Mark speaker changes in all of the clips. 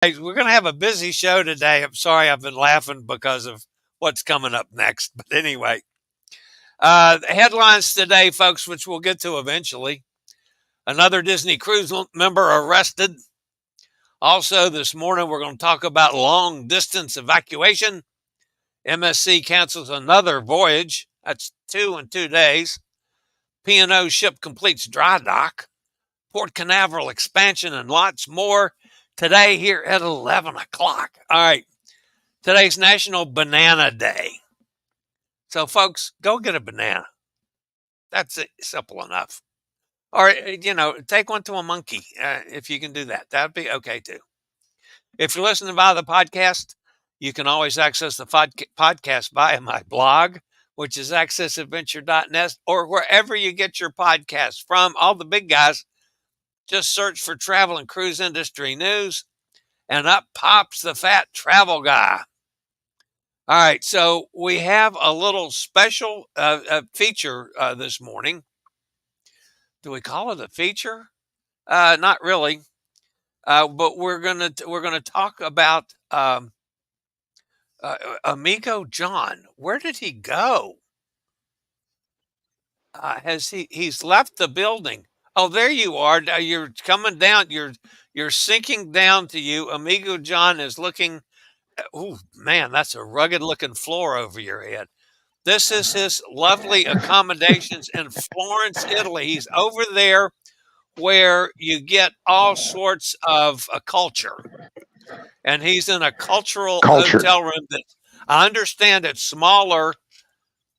Speaker 1: Hey, we're going to have a busy show today. I'm sorry I've been laughing because of what's coming up next. But anyway, the headlines today, folks, which we'll get to eventually. Another Disney cruise member arrested. Also, this morning, we're going to talk about long distance evacuation. MSC cancels another voyage. That's 2 in 2 days. P&O ship completes Drydock. Port Canaveral expansion and lots more today here at 11 o'clock. All right. Today's National Banana Day. So, folks, go get a banana. That's it, simple enough. Or, take one to a monkey if you can do that. That'd be okay, too. If you're listening via the podcast, you can always access the podcast via my blog, which is accessadventure.net, or wherever you get your podcasts from. All the big guys, just search for travel and cruise industry news, and up pops the fat travel guy. All right, so we have a little special feature this morning. Do we call it a feature? Not really, but we're gonna talk about Amigo John. Where did he go? He's left the building? Oh, there you are. You're coming down. You're sinking down to you. Amigo John is looking. Oh, man, that's a rugged looking floor over your head. This is his lovely accommodations in Florence, Italy. He's over there where you get all sorts of culture. And he's in a culture. Hotel room that I understand it's smaller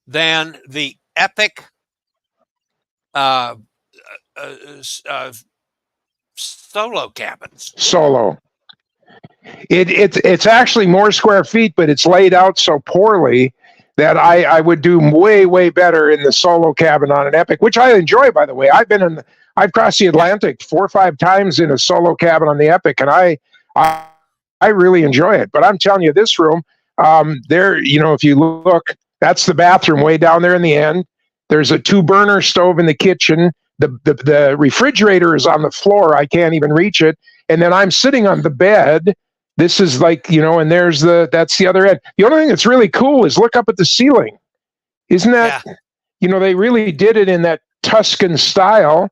Speaker 1: than the epic solo cabins.
Speaker 2: Solo. It's actually more square feet, but it's laid out so poorly that I would do way better in the solo cabin on an Epic, which I enjoy, by the way. I've crossed the Atlantic 4 or 5 times in a solo cabin on the Epic, and I really enjoy it. But I'm telling you, this room, if you look, that's the bathroom way down there in the end. There's a 2-burner stove in the kitchen. The refrigerator is on the floor. I can't even reach it. And then I'm sitting on the bed. This is like, and that's the other end. The only thing that's really cool is look up at the ceiling. Isn't that, they really did it in that Tuscan style,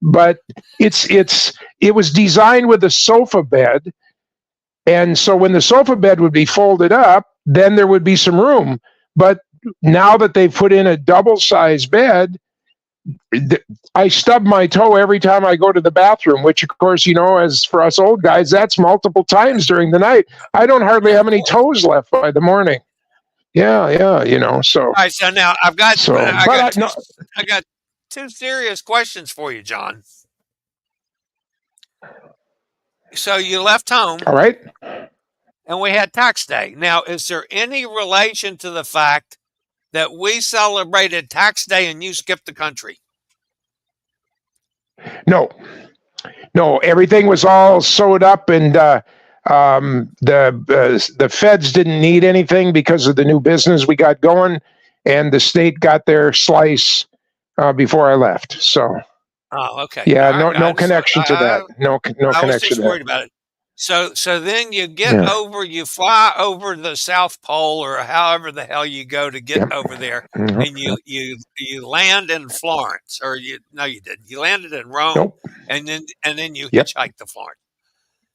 Speaker 2: but it was designed with a sofa bed. And so when the sofa bed would be folded up, then there would be some room. But now that they've put in a double-size bed, I stub my toe every time I go to the bathroom, which, of course, as for us old guys, that's multiple times during the night. I don't hardly have any toes left by the morning. Yeah, so.
Speaker 1: All right, so now I got 2 serious questions for you, John. So you left home.
Speaker 2: All right.
Speaker 1: And we had tax day. Now, is there any relation to the fact that we celebrated tax day and you skipped the country?
Speaker 2: No, everything was all sewed up, and the feds didn't need anything because of the new business we got going, and the state got their slice before I left. So,
Speaker 1: okay,
Speaker 2: yeah, no connection to that. No connection.
Speaker 1: I was just worried about it. So then you get over, you fly over the South Pole or however the hell you go to get over there, and you land in Florence, or you didn't. You landed in Rome, and then you hitchhiked to Florence.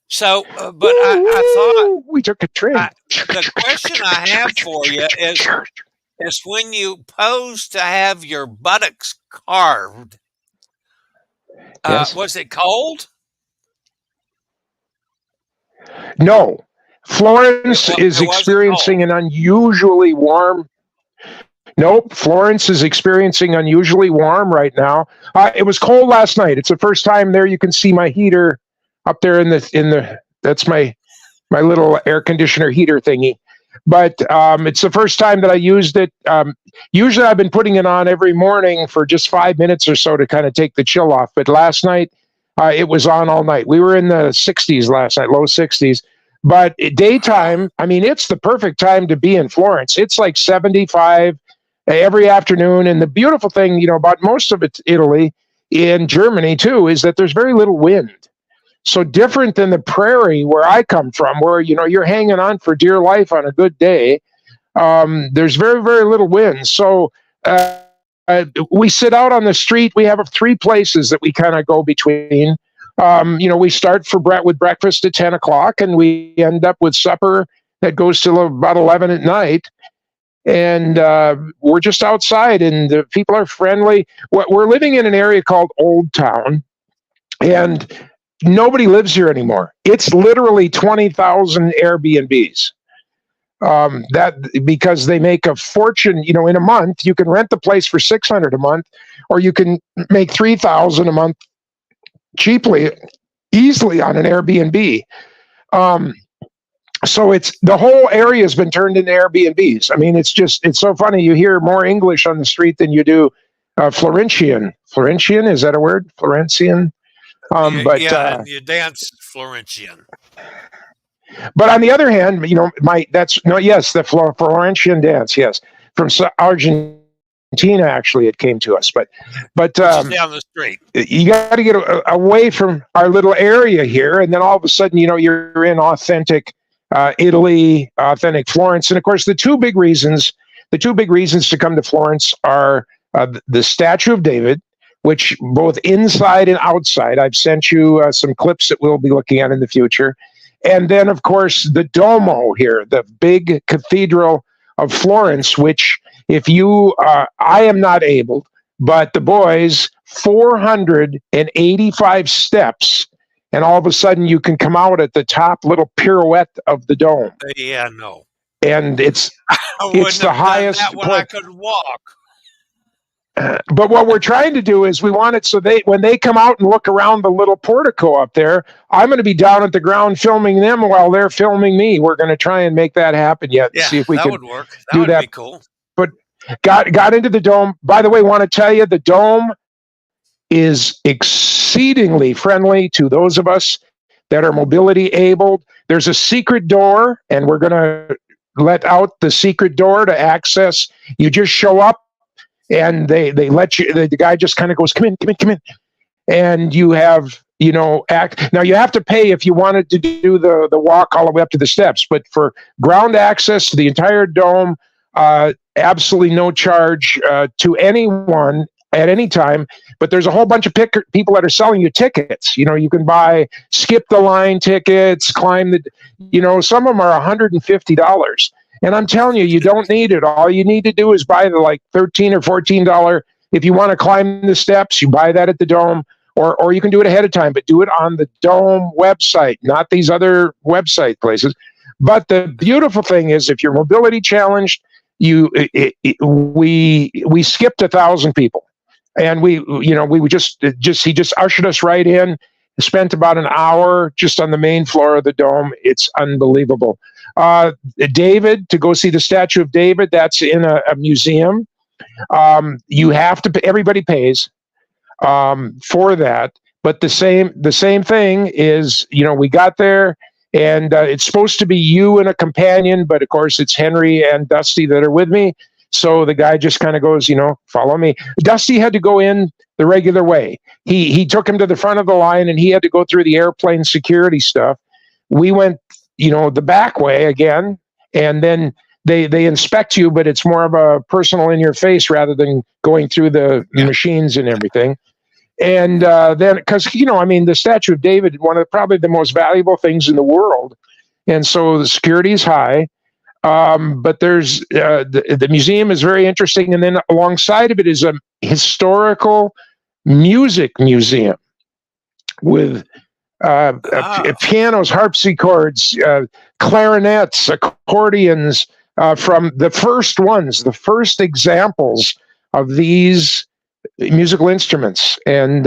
Speaker 1: So, but I thought
Speaker 2: we took a train.
Speaker 1: The question I have for you is when you pose to have your buttocks carved, was it cold?
Speaker 2: No, Florence is experiencing an unusually warm. Nope, Florence is experiencing unusually warm right now. It was cold last night. It's the first time there. You can see my heater up there in the. That's my little air conditioner heater thingy. But it's the first time that I used it. Usually, I've been putting it on every morning for just 5 minutes or so to kind of take the chill off. But last night, it was on all night. We were in the 60s last night, low 60s. But daytime, it's the perfect time to be in Florence. It's like 75 every afternoon. And the beautiful thing, about most of Italy, in Germany too, is that there's very little wind. So different than the prairie where I come from, where you're hanging on for dear life on a good day. There's very, very little wind. So we sit out on the street. We have three places that we kind of go between. We start with breakfast at 10 o'clock, and we end up with supper that goes till about 11 at night. And we're just outside, and the people are friendly. We're living in an area called Old Town, and nobody lives here anymore. It's literally 20,000 Airbnbs. That because they make a fortune, in a month. You can rent the place for $600 a month, or you can make $3,000 a month easily on an Airbnb. So the whole area has been turned into Airbnbs. I mean, it's so funny. You hear more English on the street than you do Florentian. Florentian, is that a word? Florentian?
Speaker 1: You dance Florentian.
Speaker 2: But on the other hand, the Florentian dance, yes, from Argentina. Actually, it came to us, but
Speaker 1: down the street.
Speaker 2: You got to get away from our little area here, and then all of a sudden, you're in authentic Italy, authentic Florence, and of course, the two big reasons to come to Florence are the Statue of David, which both inside and outside. I've sent you some clips that we'll be looking at in the future. And then, of course, the Duomo here, the big cathedral of Florence, which I am not able, but the boys, 485 steps, and all of a sudden you can come out at the top little pirouette of the dome.
Speaker 1: Yeah, no.
Speaker 2: And it's the highest
Speaker 1: that when I could walk.
Speaker 2: But what we're trying to do is we want it so when they come out and look around the little portico up there, I'm going to be down at the ground filming them while they're filming me. We're going to try and make that happen yet.
Speaker 1: Yeah,
Speaker 2: see if we
Speaker 1: that
Speaker 2: can
Speaker 1: would work.
Speaker 2: That would
Speaker 1: be cool.
Speaker 2: But got into the dome. By the way, want to tell you the dome is exceedingly friendly to those of us that are mobility abled. There's a secret door, and we're going to let out the secret door to access. You just show up, and they let you. The guy just kind of goes, "Come in, come in, come in," and you have act. Now you have to pay if you wanted to do the walk all the way up to the steps, but for ground access to the entire dome, absolutely no charge to anyone at any time. But there's a whole bunch of people that are selling you tickets. You can buy skip the line tickets, climb the. Some of them are $150. And I'm telling you, you don't need it. All you need to do is buy the $13 or $14. If you want to climb the steps, you buy that at the dome, or you can do it ahead of time, but do it on the dome website, not these other website places. But the beautiful thing is, if you're mobility challenged, we skipped 1,000 people, and we just he just ushered us right in. Spent about an hour just on the main floor of the dome. It's unbelievable. David, to go see the Statue of David, that's in a museum. You have to. Everybody pays for that. But the same thing is, we got there, and it's supposed to be you and a companion, but of course it's Henry and Dusty that are with me. So the guy just kind of goes, follow me. Dusty had to go in the regular way. He took him to the front of the line, and he had to go through the airplane security stuff. We went, the back way again, and then they inspect you, but it's more of a personal in your face rather than going through the machines and everything. And then, because, the Statue of David, one of probably the most valuable things in the world. And so the security is high. But there's the museum is very interesting, and then alongside of it is a historical music museum with pianos, harpsichords, clarinets, accordions, from the first examples of these musical instruments, and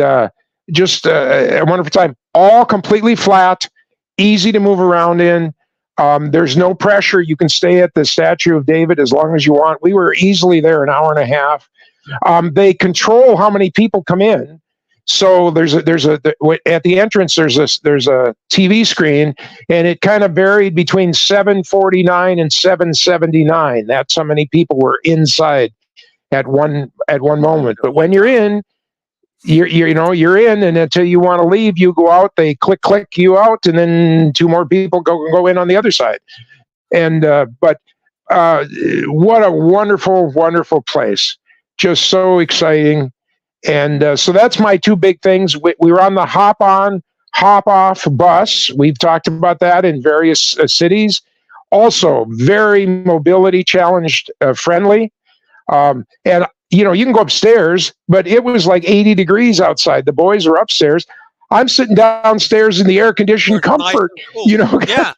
Speaker 2: just a wonderful time. All completely flat, easy to move around in. There's no pressure. You can stay at the Statue of David as long as you want. We were easily there an hour and a half. They control how many people come in. So at the entrance there's a TV screen, and it kind of varied between 749 and 779. That's how many people were inside at one moment. But when you're in, you're in, and until you want to leave, you go out. They click you out, and then two more people go in on the other side. And but what a wonderful place! Just so exciting. And so that's my two big things. We were on the hop on, hop off bus. We've talked about that in various cities. Also, very mobility challenged friendly. And you can go upstairs, but it was like 80 degrees outside. The boys are upstairs. I'm sitting downstairs in the air conditioned comfort.
Speaker 1: Nice cool. Yeah.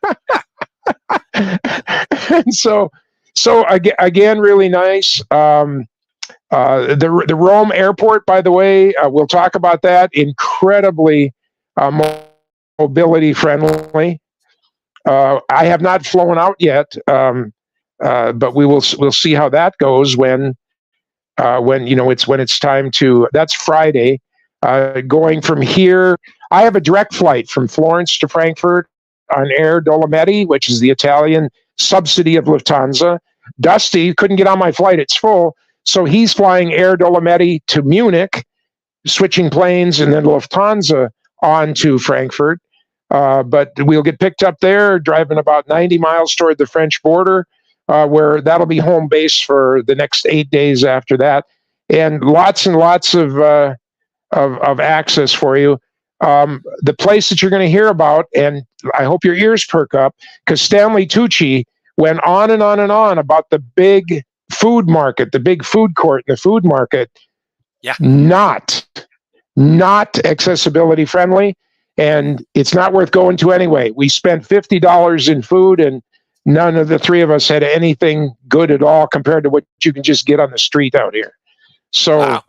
Speaker 2: And so again, really nice. The Rome airport, by the way, we'll talk about that. Incredibly mobility friendly. I have not flown out yet, but we'll see how that goes when it's time to. That's Friday. Going from here, I have a direct flight from Florence to Frankfurt on Air Dolomiti, which is the Italian subsidy of Lufthansa. Dusty couldn't get on my flight; it's full. So he's flying Air Dolomiti to Munich, switching planes, and then Lufthansa on to Frankfurt. But we'll get picked up there, driving about 90 miles toward the French border, where that'll be home base for the next 8 days after that. And lots of access for you. The place that you're going to hear about, and I hope your ears perk up, because Stanley Tucci went on and on and on about the big food market, the big food court in the food market.
Speaker 1: Yeah.
Speaker 2: Not accessibility friendly, and it's not worth going to anyway. We spent $50 in food, and none of the three of us had anything good at all compared to what you can just get on the street out here. So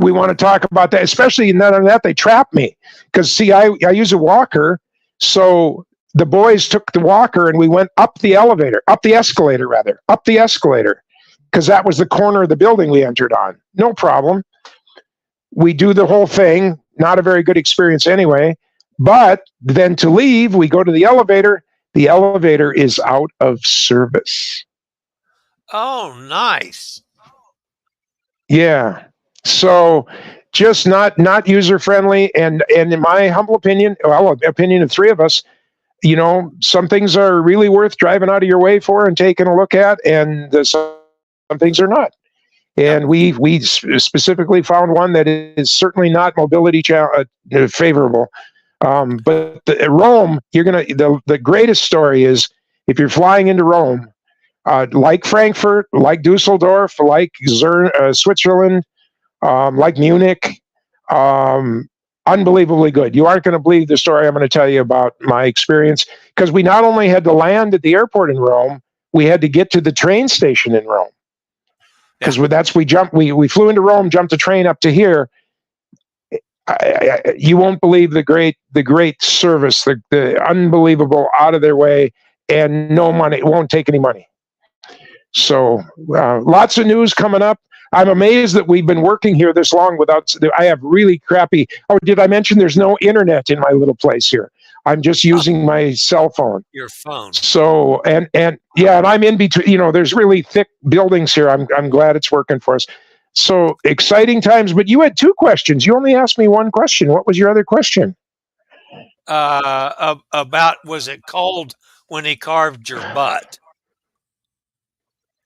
Speaker 2: we want to talk about that, especially none of that. They trapped me because, see, I use a walker. So the boys took the walker and we went up the escalator, because that was the corner of the building we entered on. No problem. We do the whole thing. Not a very good experience anyway. But then to leave, we go to the elevator. The elevator is out of service.
Speaker 1: Oh, nice.
Speaker 2: Yeah. So just not user friendly. And in my humble opinion, opinion of three of us, some things are really worth driving out of your way for and taking a look at, and some things are not. And we specifically found one that is certainly not mobility favorable. But Rome, the greatest story is if you're flying into Rome, like Frankfurt, like Dusseldorf, like Switzerland, like Munich, unbelievably good. You aren't going to believe the story I'm going to tell you about my experience, because we not only had to land at the airport in Rome, we had to get to the train station in Rome. Because we flew into Rome, jumped a train up to here. You won't believe the great service, the unbelievable out of their way, and no money. It won't take any money. So lots of news coming up. I'm amazed that we've been working here this long without. I have really crappy. Oh, did I mention there's no internet in my little place here? I'm just using my cell phone.
Speaker 1: Your phone.
Speaker 2: So and I'm in between. There's really thick buildings here. I'm glad it's working for us. So exciting times. But you had two questions. You only asked me one question. What was your other question?
Speaker 1: About, was it cold when he carved your butt?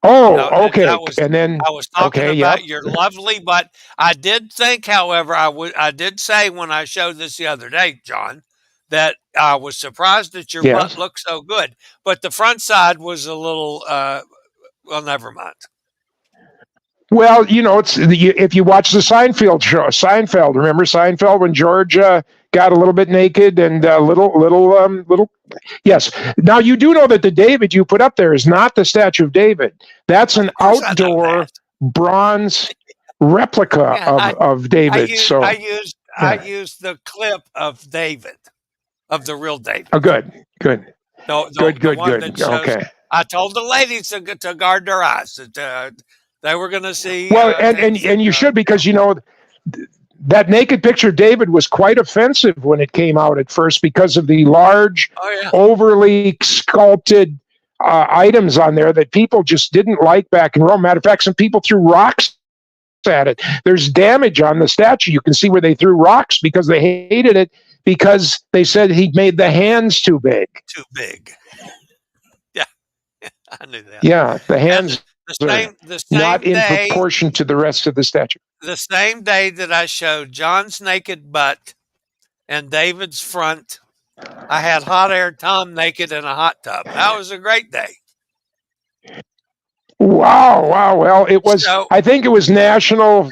Speaker 2: Oh, okay.
Speaker 1: And then I was talking about your lovely butt. I did think, however, I did say when I showed this the other day, John, that I was surprised that your butt looked so good, but the front side was a little. Well, never mind.
Speaker 2: Well, it's if you watch the Seinfeld show, remember Seinfeld when George got a little bit naked and little. Yes. Now you do know that the David you put up there is not the statue of David. That's an outdoor bronze replica of David.
Speaker 1: I used the clip of David, of the real David.
Speaker 2: Oh, good.
Speaker 1: Good.
Speaker 2: Okay.
Speaker 1: I told the ladies to guard their eyes. They were going to see.
Speaker 2: Well, and you should, because that naked picture of David was quite offensive when it came out at first because of the large, overly sculpted items on there that people just didn't like back in Rome. Matter of fact, some people threw rocks at it. There's damage on the statue. You can see where they threw rocks because they hated it because they said he made the hands too big.
Speaker 1: Too big. Yeah, I knew that.
Speaker 2: Yeah, the
Speaker 1: And
Speaker 2: hands are
Speaker 1: the
Speaker 2: not
Speaker 1: same
Speaker 2: in
Speaker 1: day,
Speaker 2: proportion to the rest of the statue.
Speaker 1: the same day that I showed John's naked butt and David's front, I had hot air Tom naked in a hot tub. That was a great day.
Speaker 2: Wow, wow. Well, it was,
Speaker 1: So,
Speaker 2: I think it was National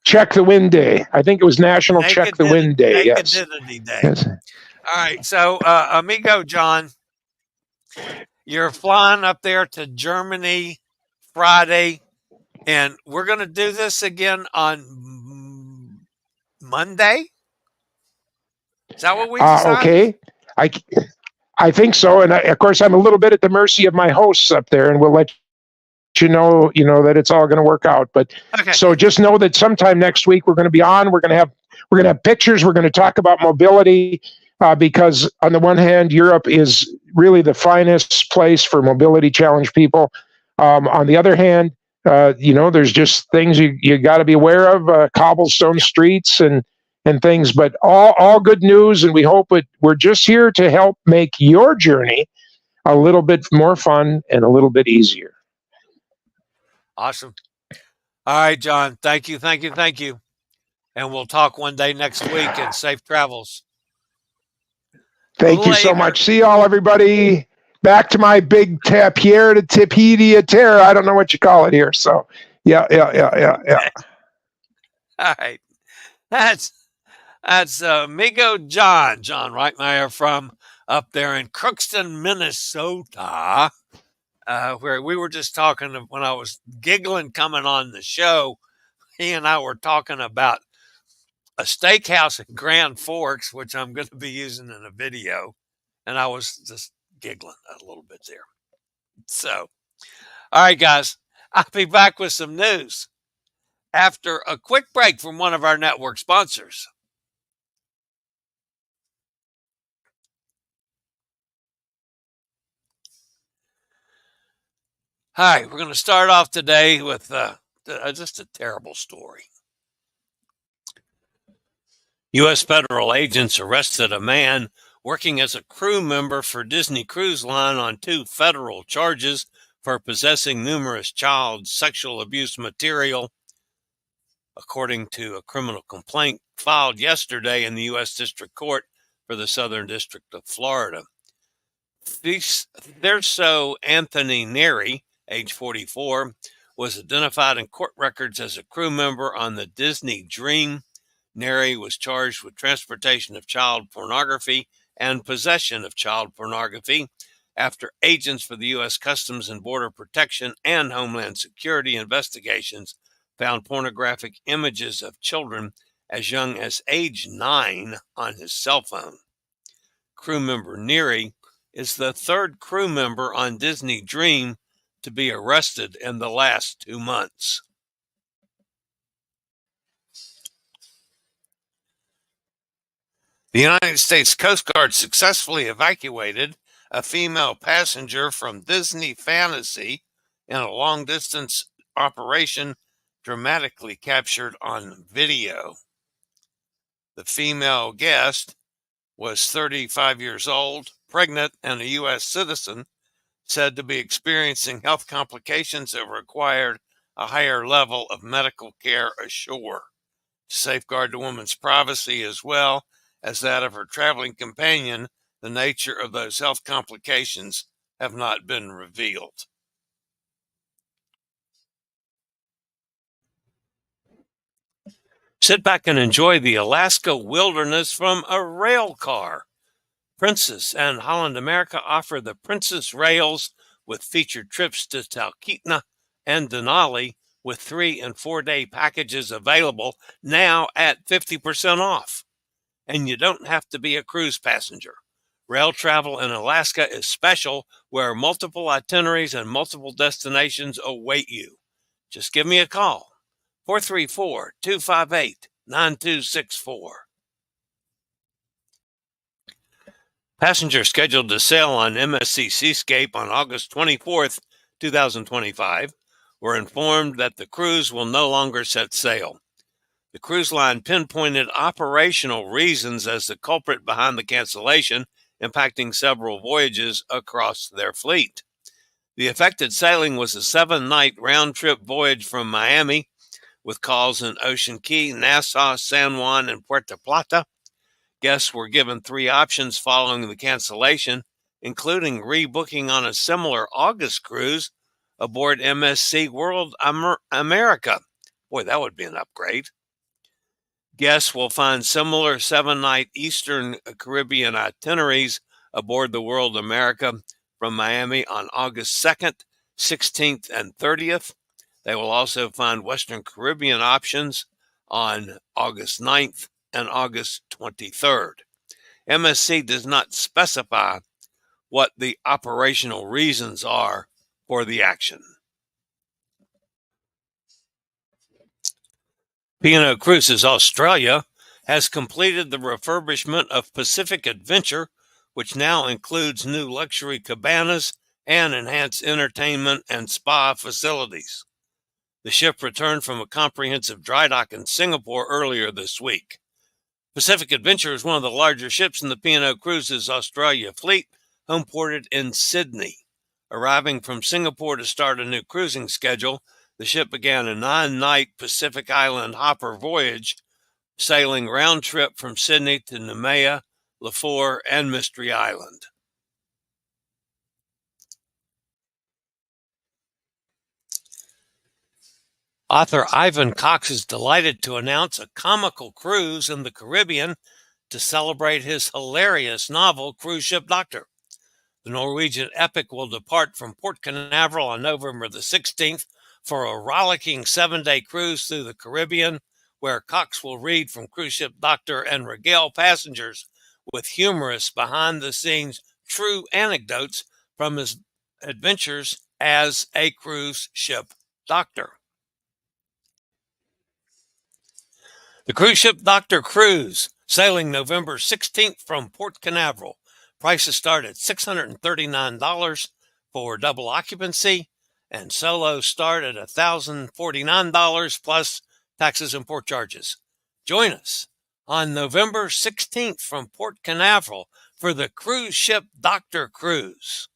Speaker 2: Check the Wind Day. I think it was National Check the Wind Day. Yes.
Speaker 1: Nakedity Day.
Speaker 2: Yes.
Speaker 1: All right. So, amigo John, you're flying up there to Germany Friday, and we're going to do this again on Monday. Is that what we decided?
Speaker 2: Okay. I think so. And of course, I'm a little bit at the mercy of my hosts up there, and we'll let you know that it's all going to work out. But
Speaker 1: Okay.
Speaker 2: so just know that sometime next week we're going to be on. We're going to have pictures. We're going to talk about mobility because on the one hand, Europe is really the finest place for mobility challenged people. On the other hand, there's just things you got to be aware of, cobblestone streets and things, but all good news. And we hope we're just here to help make your journey a little bit more fun and a little bit easier.
Speaker 1: Awesome. All right, John. Thank you. And we'll talk one day next week, and safe travels.
Speaker 2: Thank you so much. See y'all, everybody. Back to my big Pierre to Tipedia Terra. I don't know what you call it here. So, yeah.
Speaker 1: All right. That's amigo John Reitmeyer from up there in Crookston, Minnesota, where we were just talking when I was giggling coming on the show. He and I were talking about a steakhouse in Grand Forks, which I'm going to be using in a video, and I was just giggling a little bit there. So, all right, guys, I'll be back with some news after a quick break from one of our network sponsors. Hi, we're going to start off today with just a terrible story. U.S. federal agents arrested a man working as a crew member for Disney Cruise Line on 2 federal charges for possessing numerous child sexual abuse material, according to a criminal complaint filed yesterday in the U.S. District Court for the Southern District of Florida. Thurso Anthony Neri, age 44, was identified in court records as a crew member on the Disney Dream. Neri was charged with transportation of child pornography and possession of child pornography after agents for the U.S. Customs and Border Protection and Homeland Security investigations found pornographic images of children as young as age 9 on his cell phone. Crew member Neri is the 3rd crew member on Disney Dream to be arrested in the last 2 months. The United States Coast Guard successfully evacuated a female passenger from Disney Fantasy in a long-distance operation dramatically captured on video. The female guest was 35 years old, pregnant, and a U.S. citizen, said to be experiencing health complications that required a higher level of medical care ashore to safeguard the woman's privacy as well as that of her traveling companion. The nature of those health complications have not been revealed. Sit back and enjoy the Alaska wilderness from a rail car. Princess and Holland America offer the Princess Rails with featured trips to Talkeetna and Denali with 3- and 4-day packages available now at 50% off. And you don't have to be a cruise passenger. Rail travel in Alaska is special, where multiple itineraries and multiple destinations await you. Just give me a call, 434-258-9264. Passengers scheduled to sail on MSC Seascape on August 24th, 2025 were informed that the cruise will no longer set sail. The cruise line pinpointed operational reasons as the culprit behind the cancellation, impacting several voyages across their fleet. The affected sailing was a 7-night round-trip voyage from Miami, with calls in Ocean Key, Nassau, San Juan, and Puerto Plata. Guests were given 3 options following the cancellation, including rebooking on a similar August cruise aboard MSC World America. Boy, that would be an upgrade. Guests will find similar 7-night Eastern Caribbean itineraries aboard the World America from Miami on August 2nd, 16th, and 30th. They will also find Western Caribbean options on August 9th and August 23rd. MSC does not specify what the operational reasons are for the action. P&O Cruises Australia has completed the refurbishment of Pacific Adventure, which now includes new luxury cabanas and enhanced entertainment and spa facilities. The ship returned from a comprehensive dry dock in Singapore earlier this week. Pacific Adventure is one of the larger ships in the P&O Cruises Australia fleet, homeported in Sydney. Arriving from Singapore to start a new cruising schedule, the ship began a 9-night Pacific Island hopper voyage, sailing round trip from Sydney to Noumea, Lafore, and Mystery Island. Author Ivan Cox is delighted to announce a comical cruise in the Caribbean to celebrate his hilarious novel, Cruise Ship Doctor. The Norwegian epic will depart from Port Canaveral on November the 16th for a rollicking 7-day cruise through the Caribbean, where Cox will read from Cruise Ship Doctor and regale passengers with humorous behind-the-scenes true anecdotes from his adventures as a cruise ship doctor. The Cruise Ship Doctor Cruise, sailing November 16th from Port Canaveral. Prices start at $639 for double occupancy, and solos start at $1,049 plus taxes and port charges. Join us on November 16th from Port Canaveral for the Cruise Ship Doctor Cruise.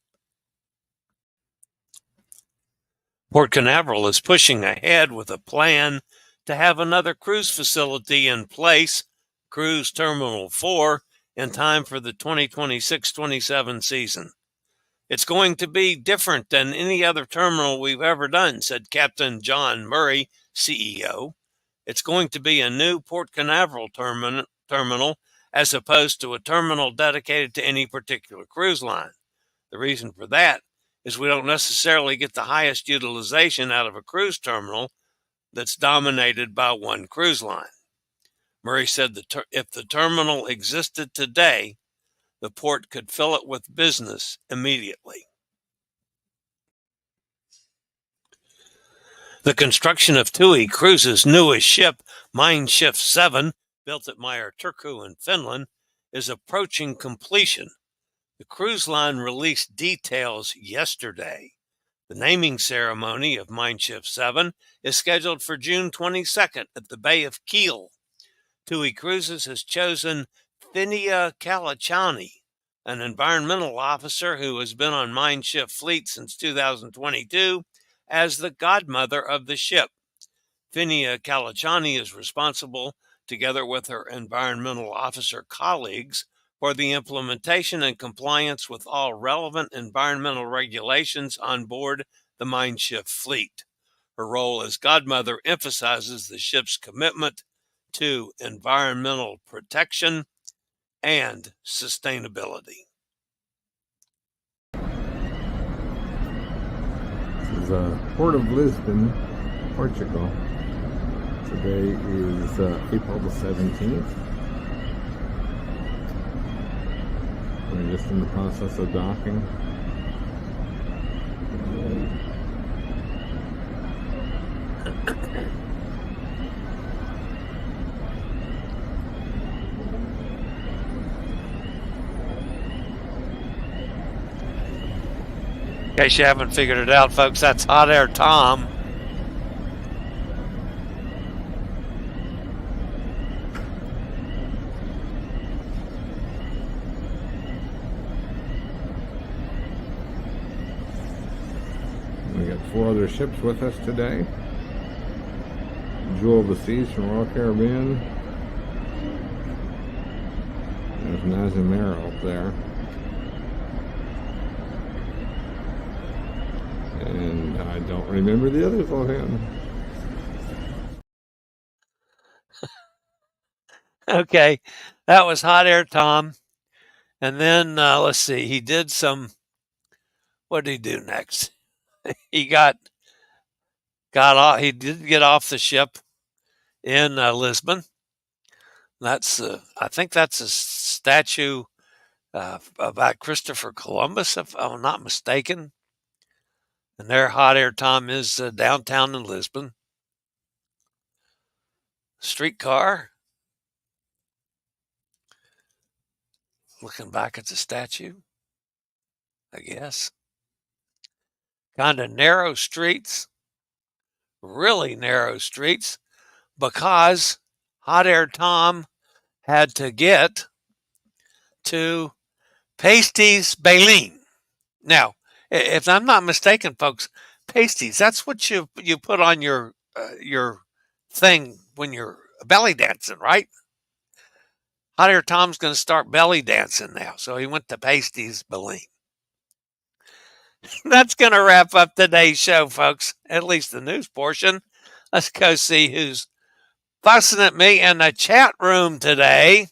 Speaker 1: Port Canaveral is pushing ahead with a plan to have another cruise facility in place, Cruise Terminal 4, in time for the 2026-27 season. It's going to be different than any other terminal we've ever done, said Captain John Murray, CEO. It's going to be a new Port Canaveral terminal as opposed to a terminal dedicated to any particular cruise line. The reason for that is we don't necessarily get the highest utilization out of a cruise terminal that's dominated by one cruise line. Murray said that if the terminal existed today, the port could fill it with business immediately. The construction of TUI Cruises' newest ship, Mein Schiff 7, built at Meyer Turku in Finland, is approaching completion. The cruise line released details yesterday. The naming ceremony of Mein Schiff 7 is scheduled for June 22nd at the Bay of Kiel. TUI Cruises has chosen Finia Kalachani, an environmental officer who has been on Mein Schiff fleet since 2022, as the godmother of the ship. Finia Kalachani is responsible, together with her environmental officer colleagues, for the implementation and compliance with all relevant environmental regulations on board the Mein Schiff fleet. Her role as godmother emphasizes the ship's commitment to environmental protection and sustainability.
Speaker 3: This is Port of Lisbon, Portugal. Today is April the 17th. We're just in the process of docking.
Speaker 1: In case you haven't figured it out, folks, that's Hot Air Tom
Speaker 3: got 4 other ships with us today. Jewel of the Seas from Royal Caribbean. There's Nazimera up there. And I don't remember the others offhand.
Speaker 1: Okay, that was Hot Air Tom. And then, let's see, he did some, what did he do next? He got off, he did get off the ship in Lisbon. That's, I think that's a statue about Christopher Columbus, if I'm not mistaken. And there, Hot Air Tom is downtown in Lisbon. Streetcar. Looking back at the statue, I guess. Kind of narrow streets, really narrow streets, because Hot Air Tom had to get to Pasties Baleen. Now, if I'm not mistaken, folks, pasties, that's what you put on your thing when you're belly dancing, right? Hot Air Tom's going to start belly dancing now, so he went to Pasties Baleen. That's going to wrap up today's show, folks, at least the news portion. Let's go see who's fussing at me in the chat room today.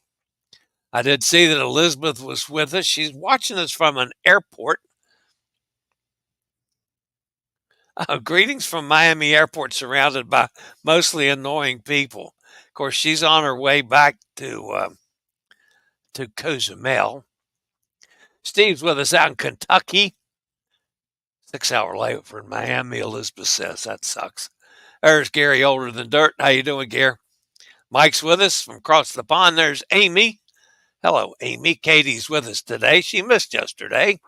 Speaker 1: I did see that Elizabeth was with us. She's watching us from an airport. Greetings from Miami Airport, surrounded by mostly annoying people. Of course, she's on her way back to Cozumel. Steve's with us out in Kentucky. 6-hour layover in Miami, Elizabeth says. That sucks. There's Gary, older than dirt. How you doing, Gary? Mike's with us from across the pond. There's Amy. Hello, Amy. Katie's with us today. She missed yesterday.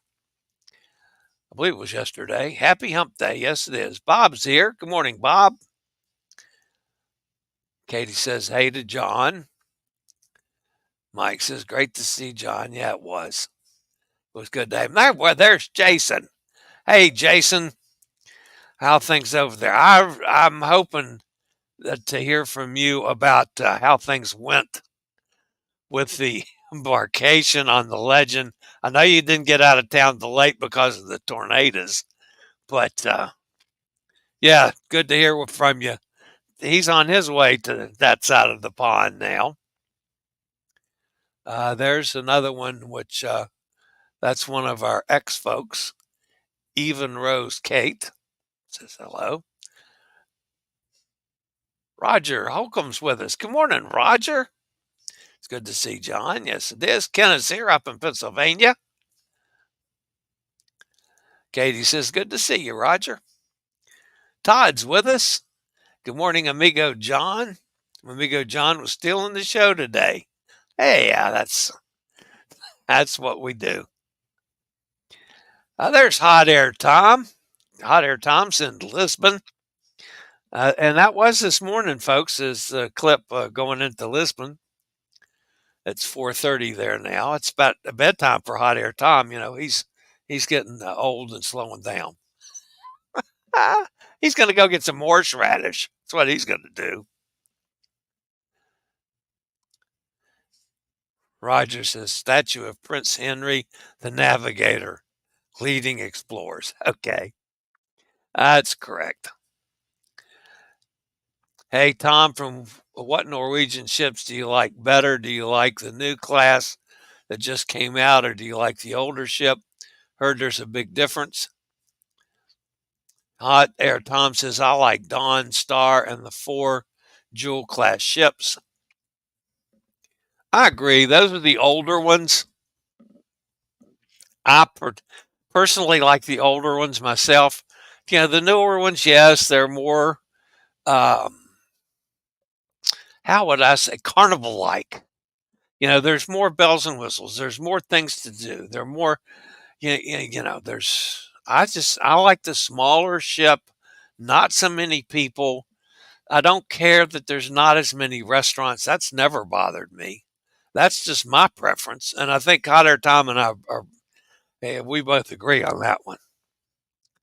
Speaker 1: I believe it was yesterday. Happy Hump Day. Yes, it is. Bob's here. Good morning, Bob. Katie says, hey to John. Mike says, great to see John. Yeah, it was. It was good day. There's Jason. Hey, Jason. How things over there? I'm hoping to hear from you about how things went with the embarkation on the Legend. I know you didn't get out of town till late because of the tornadoes, but yeah, good to hear from you. He's on his way to that side of the pond now. There's another one, which that's one of our ex-folks, Even Rose Kate, says hello. Roger Holcomb's with us. Good morning, Roger. It's good to see John. Yes, it is. Ken is here up in Pennsylvania. Katie says, good to see you, Roger. Todd's with us. Good morning, amigo John. Amigo John was stealing the show today. Hey, yeah, that's what we do. There's Hot Air Tom. Hot Air Tom's in Lisbon. And that was this morning, folks, is the clip going into Lisbon. It's 4:30 there now. It's about a bedtime for Hot Air Tom. You know, he's getting old and slowing down. He's going to go get some horseradish. That's what he's going to do. Roger says, statue of Prince Henry the Navigator, leading explorers. Okay, that's correct. Hey, Tom, from what Norwegian ships do you like better? Do you like the new class that just came out, or do you like the older ship? Heard there's a big difference. Hot Air Tom says, I like Dawn, Star, and the 4 Jewel class ships. I agree. Those are the older ones. I personally like the older ones myself. You know, the newer ones, yes, they're more, how would I say, carnival-like. You know, there's more bells and whistles. There's more things to do. There are more, you know, I like the smaller ship, not so many people. I don't care that there's not as many restaurants. That's never bothered me. That's just my preference. And I think Hot Air Tom and I we both agree on that one.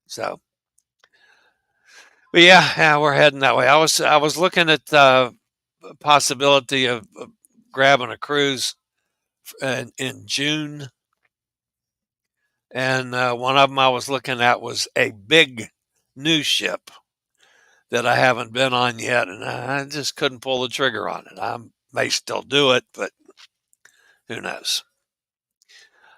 Speaker 1: So But yeah, we're heading that way. I was looking at the possibility of grabbing a cruise in June, and one of them I was looking at was a big new ship that I haven't been on yet, and I just couldn't pull the trigger on it. I may still do it, but who knows?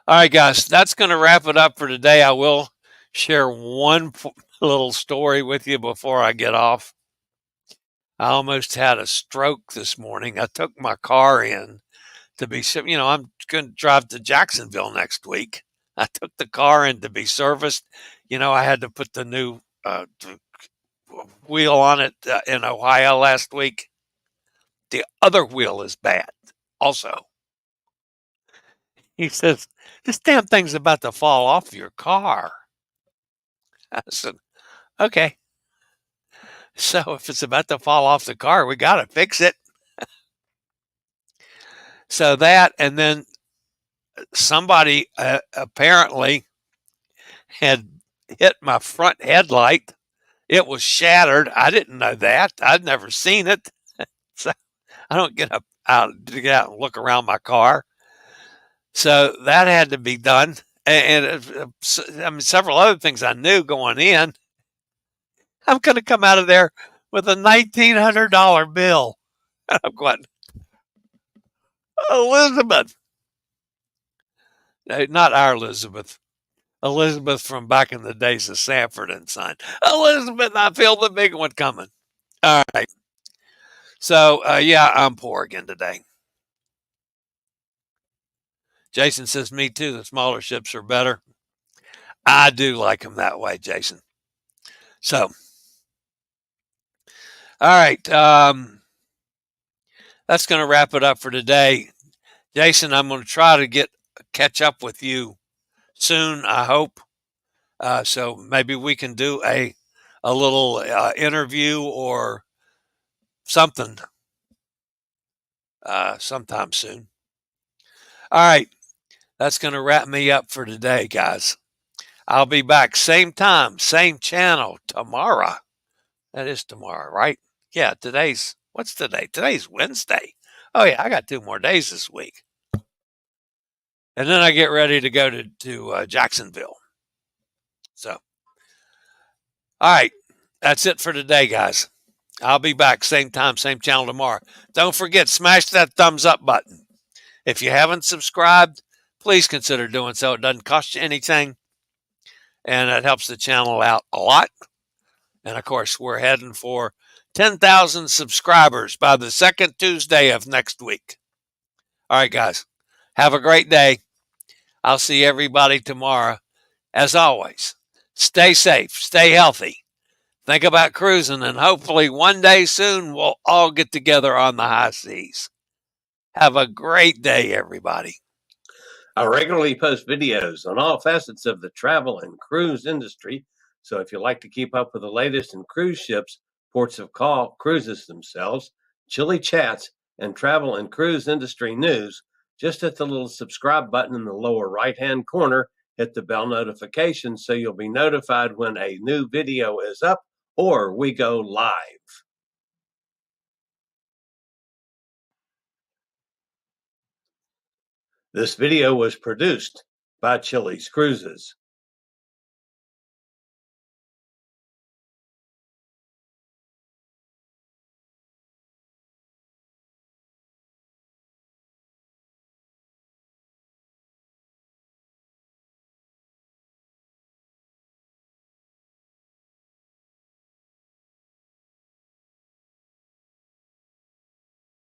Speaker 1: All right, guys, that's going to wrap it up for today. I will share one little story with you before I get off. I almost had a stroke this morning. I took my car in to be, I'm going to drive to Jacksonville next week. I took the car in to be serviced. I had to put the new wheel on it in Ohio last week. The other wheel is bad also. He says, this damn thing's about to fall off your car. I said, okay. So if it's about to fall off the car, we got to fix it. So that, and then somebody apparently had hit my front headlight. It was shattered. I didn't know that. I'd never seen it. So I don't get out and look around my car. So that had to be done. And several other things I knew going in. I'm going to come out of there with a $1,900 bill. And I'm going, Elizabeth. No, not our Elizabeth. Elizabeth from back in the days of Sanford and Son. Elizabeth, I feel the big one coming. All right. So, yeah, I'm poor again today. Jason says, me too. The smaller ships are better. I do like them that way, Jason. So, all right. That's going to wrap it up for today. Jason, I'm going to try to catch up with you soon, I hope. So maybe we can do a little interview or something sometime soon. All right. That's going to wrap me up for today, guys. I'll be back same time, same channel tomorrow. That is tomorrow, right? Yeah, what's today? Today's Wednesday. Oh, yeah, I got 2 more days this week. And then I get ready to go to Jacksonville. So, all right. That's it for today, guys. I'll be back same time, same channel tomorrow. Don't forget, smash that thumbs up button. If you haven't subscribed, please consider doing so. It doesn't cost you anything, and it helps the channel out a lot. And, of course, we're heading for 10,000 subscribers by the second Tuesday of next week. All right, guys. Have a great day. I'll see everybody tomorrow. As always, stay safe, stay healthy. Think about cruising, and hopefully one day soon we'll all get together on the high seas. Have a great day, everybody.
Speaker 4: I regularly post videos on all facets of the travel and cruise industry. So if you like to keep up with the latest in cruise ships, ports of call, cruises themselves, Chillie chats, and travel and cruise industry news, just hit the little subscribe button in the lower right-hand corner. Hit the bell notification so you'll be notified when a new video is up or we go live. This video was produced by Chilliescruises.